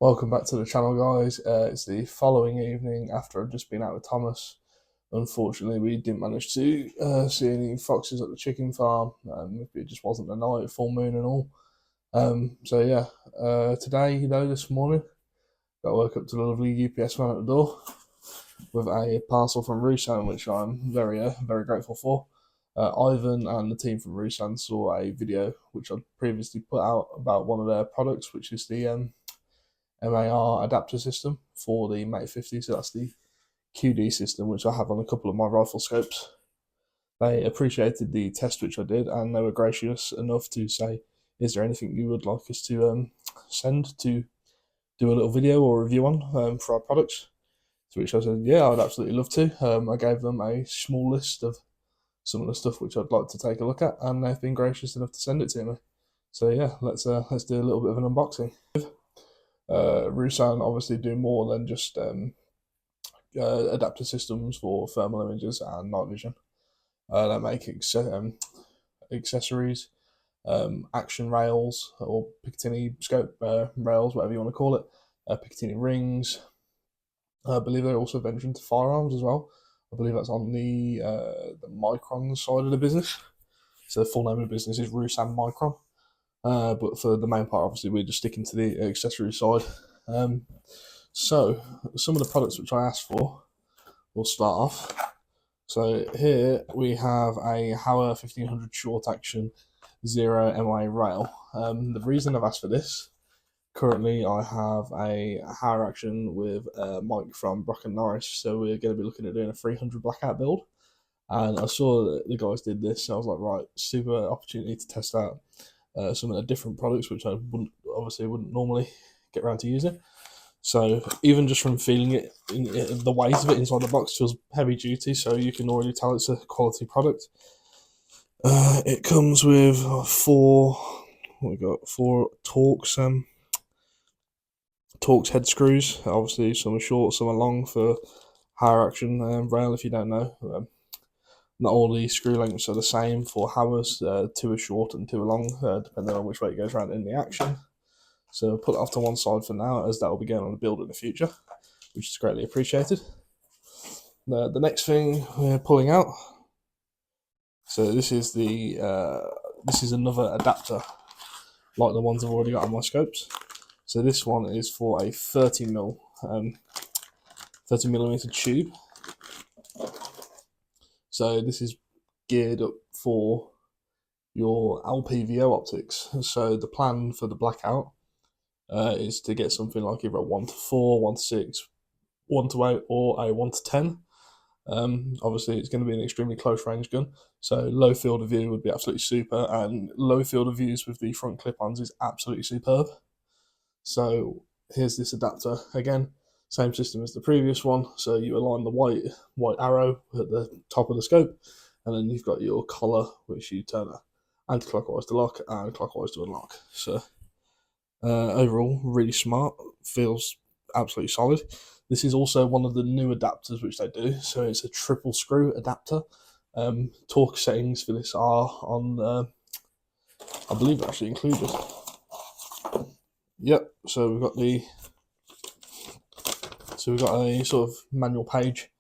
Welcome back to the channel, guys. It's the following evening after I've just been out with Thomas. Unfortunately, we didn't manage to see any foxes at the chicken farm. It just wasn't the night, full moon and all. Today, this morning, got woke up to the lovely UPS man at the door with a parcel from Rusan, which I'm very grateful for. Ivan and the team from Rusan saw a video which I'd previously put out about one of their products, which is the MAR adapter system for the Mate 50. So that's the QD system, which I have on a couple of my rifle scopes. They appreciated the test which I did, and they were gracious enough to say, "Is there anything you would like us to send to do a little video or review on for our products?" To which I said, "Yeah, I'd absolutely love to." I gave them a small list of some of the stuff which I'd like to take a look at, and they've been gracious enough to send it to me. So yeah, let's do a little bit of an unboxing. Rusan obviously do more than just adapter systems for thermal images and night vision. They make accessories, action rails, or Picatinny scope rails, whatever you want to call it, Picatinny rings. I believe they're also venturing into firearms as well. I believe that's on the Micron side of the business. So the full name of the business is Rusan Micron. But for the main part, obviously, we're just sticking to the accessory side. So some of the products which I asked for, we'll start off. So here we have a Hauer 1500 short action 0 MA rail. The reason I've asked for this, currently I have a Hauer action with Mike from Brock and Norris, so we're going to be looking at doing a 300 blackout build. And I saw that the guys did this, so I was like, right, super opportunity to test out some of the different products which I wouldn't normally get around to using. So even just from feeling it, the weight of it inside the box feels heavy duty, so you can already tell it's a quality product. It comes with four Torx head screws. Obviously, some are short, some are long for Hauer action rail. If you don't know, not all the screw lengths are the same for Hauers. Two are short and two are long, depending on which way it goes around in the action. So put it off to one side for now, as that will be going on the build in the future, which is greatly appreciated. The next thing we're pulling out. So this is another adapter, like the ones I've already got on my scopes. So this one is for a 30mm tube. So this is geared up for your LPVO optics. So the plan for the blackout is to get something like either a 1:4, 1:6, 1:8, or a 1:10. Obviously, it's going to be an extremely close range gun, so low field of view would be absolutely super, and low field of views with the front clip-ons is absolutely superb. So here's this adapter again, same system as the previous one. So you align the white arrow at the top of the scope, and then you've got your collar, which you turn anti-clockwise to lock and clockwise to unlock. So overall, really smart, feels absolutely solid. This is also one of the new adapters which they do, so it's a triple screw adapter. Torque settings for this are on, I believe, actually included. Yep. So we've got a sort of manual page.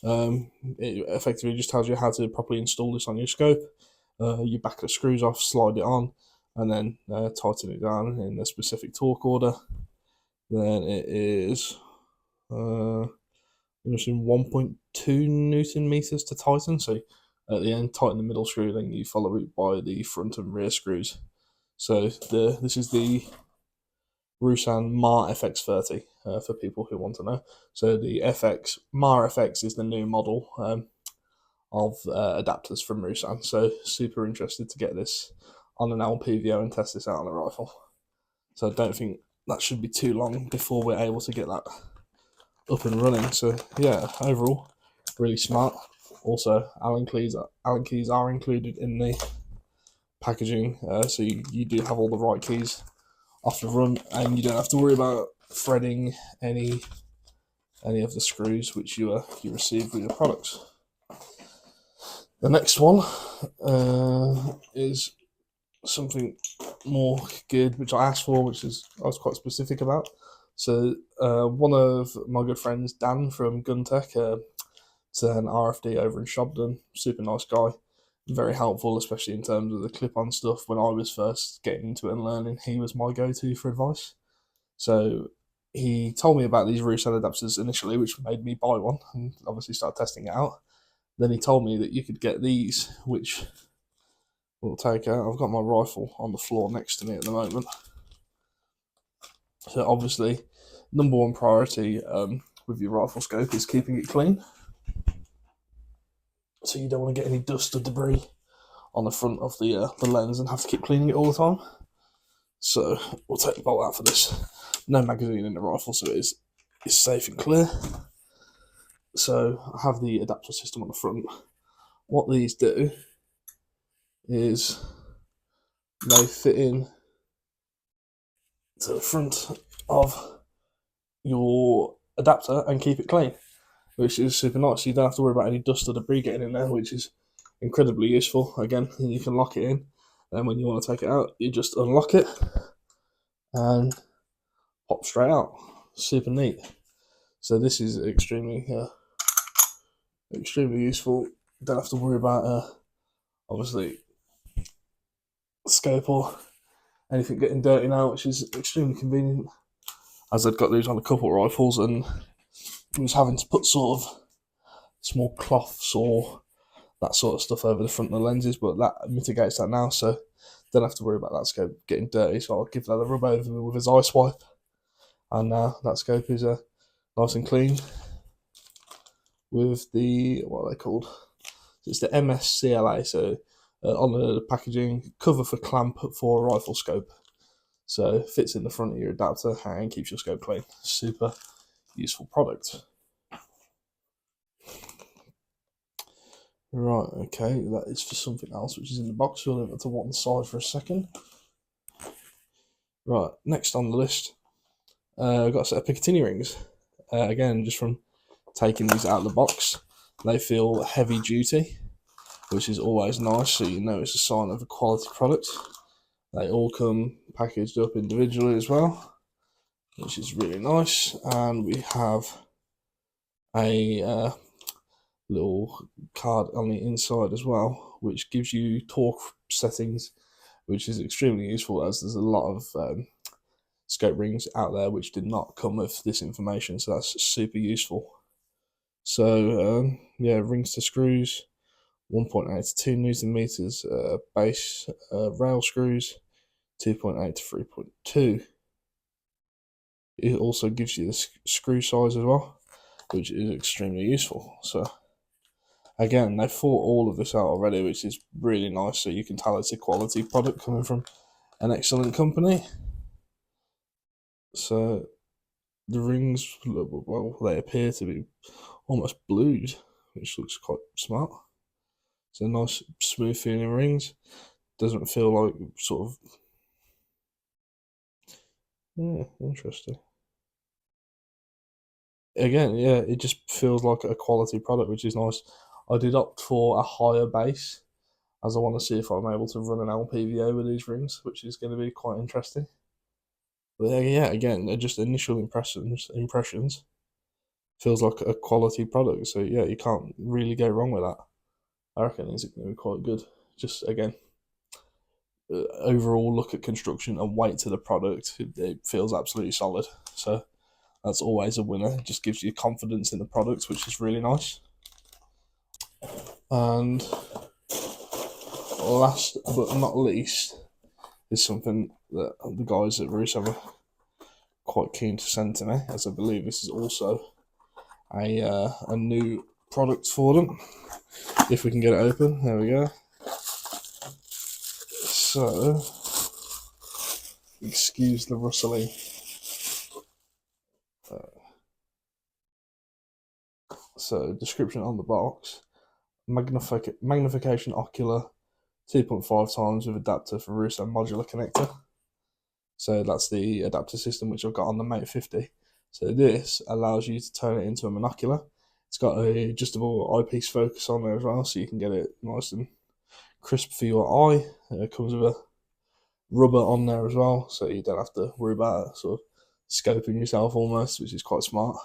It effectively just tells you how to properly install this on your scope. You back the screws off, slide it on, and then tighten it down in a specific torque order. Then it is I'm using 1.2 Newton meters to tighten. So at the end, tighten the middle screw, then you follow it by the front and rear screws. So this is the Rusan MAR FX30 for people who want to know. So the MAR FX is the new model of adapters from Rusan. So super interested to get this on an LPVO and test this out on a rifle. So I don't think that should be too long before we're able to get that up and running. So yeah, overall, really smart. Also, Allen keys are included in the packaging, so you do have all the right keys off the run, and you don't have to worry about threading any of the screws which you receive with your products. The next one is something more geared, which I asked for, which is I was quite specific about. So one of my good friends, Dan from Guntech, it's an RFD over in Shobden, super nice guy, very helpful, especially in terms of the clip-on stuff. When I was first getting into it and learning, he was my go-to for advice. So he told me about these Rusan adapters initially, which made me buy one and obviously start testing it out. Then he told me that you could get these, which we'll take out. I've got my rifle on the floor next to me at the moment. So obviously, number one priority with your rifle scope is keeping it clean. So you don't want to get any dust or debris on the front of the lens and have to keep cleaning it all the time. So we'll take the bolt out for this. No magazine in the rifle, so it's safe and clear. So I have the adapter system on the front. What these do is they fit in to the front of your adapter and keep it clean, which is super nice. You don't have to worry about any dust or debris getting in there, which is incredibly useful. Again, you can lock it in, and when you want to take it out, you just unlock it and pop straight out. Super neat. So this is extremely useful. You don't have to worry about obviously scope or anything getting dirty now, which is extremely convenient. As I've got these on a couple of rifles, and I was having to put sort of small cloths or that sort of stuff over the front of the lenses, but that mitigates that now, so don't have to worry about that scope getting dirty. So I'll give that a rub over with his ice wipe, and now that scope is nice and clean with the, what are they called? It's the MSCLA, so on the packaging, cover for clamp for a rifle scope. So it fits in the front of your adapter and keeps your scope clean. Super useful product. Right, okay, that is for something else which is in the box. We'll leave it to one side for a second. Right, next on the list, I've got a set of Picatinny rings. Again, just from taking these out of the box, they feel heavy duty, which is always nice, so you know it's a sign of a quality product. They all come packaged up individually as well, which is really nice. And we have a little card on the inside as well, which gives you torque settings, which is extremely useful, as there's a lot of scope rings out there which did not come with this information, so that's super useful. So yeah, rings to screws, 1.8 to 2 Newton meters, base rail screws, 2.8 to 3.2. It also gives you the screw size as well, which is extremely useful. So again, they thought all of this out already, which is really nice, so you can tell it's a quality product coming from an excellent company. So the rings, well, they appear to be almost blued, which looks quite smart. So nice, smooth feeling rings. Doesn't feel like sort of, yeah, interesting. Again, yeah, it just feels like a quality product, which is nice. I did opt for a higher base, as I want to see if I'm able to run an LPVA with these rings, which is going to be quite interesting. But yeah, again, they're just initial impressions. Feels like a quality product, so yeah, you can't really go wrong with that. I reckon it's going to be quite good. Just again, overall look at construction and weight to the product, it feels absolutely solid. So that's always a winner. It just gives you confidence in the product, which is really nice. And last but not least is something that the guys at Rusan are quite keen to send to me, as I believe this is also a new product for them. If we can get it open, there we go. So, excuse the rustling. So, description on the box: magnification ocular 2.5 times with adapter for Rusan modular connector. So that's the adapter system which I've got on the Mate 50. So this allows you to turn it into a monocular. It's got a adjustable eyepiece focus on there as well, so you can get it nice and crisp for your eye. It comes with a rubber on there as well, so you don't have to worry about sort of scoping yourself almost, which is quite smart.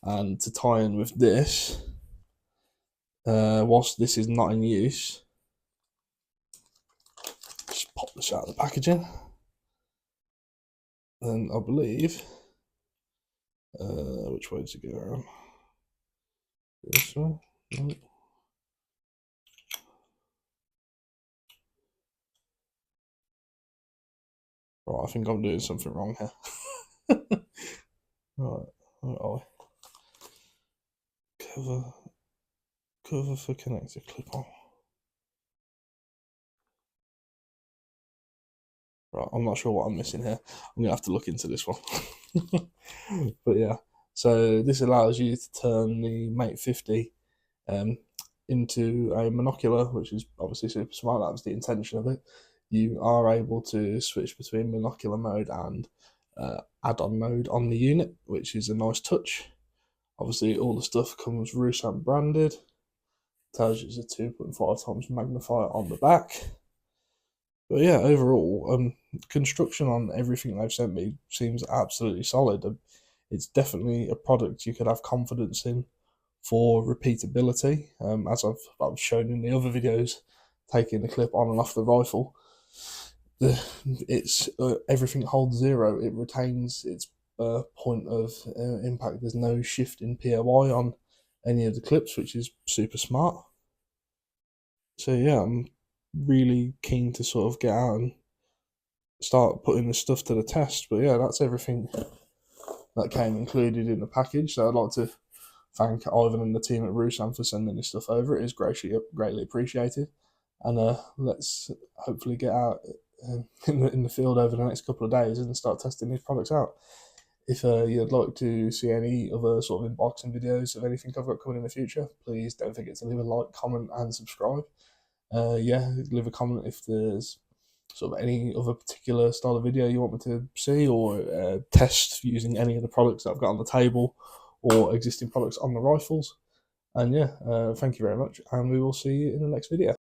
And to tie in with this, whilst this is not in use, just pop this out of the packaging. And I believe, which way does it go around? This way? No. Right, I think I'm doing something wrong here. Right, where are we? Cover for connector clip on. Right, I'm not sure what I'm missing here. I'm gonna have to look into this one. But yeah, so this allows you to turn the Mate 50 into a monocular, which is obviously super smart. That was the intention of it. You are able to switch between monocular mode and add-on mode on the unit, which is a nice touch. Obviously, all the stuff comes Rusan branded. Tells you it's a 2.5 times magnifier on the back. But yeah, overall, construction on everything they've sent me seems absolutely solid. It's definitely a product you could have confidence in for repeatability, as I've shown in the other videos, taking the clip on and off the rifle. It's everything holds zero. It retains its point of impact. There's no shift in POI on any of the clips, which is super smart. So yeah, I'm really keen to sort of get out and start putting this stuff to the test. But yeah, that's everything that came included in the package. So I'd like to thank Ivan and the team at Rusan for sending this stuff over. It is greatly appreciated. And let's hopefully get out in the field over the next couple of days and start testing these products out. If you'd like to see any other sort of unboxing videos of anything I've got coming in the future, please don't forget to leave a like, comment, and subscribe. Yeah, leave a comment if there's sort of any other particular style of video you want me to see, or test using any of the products that I've got on the table or existing products on the rifles. And yeah, thank you very much, and we will see you in the next video.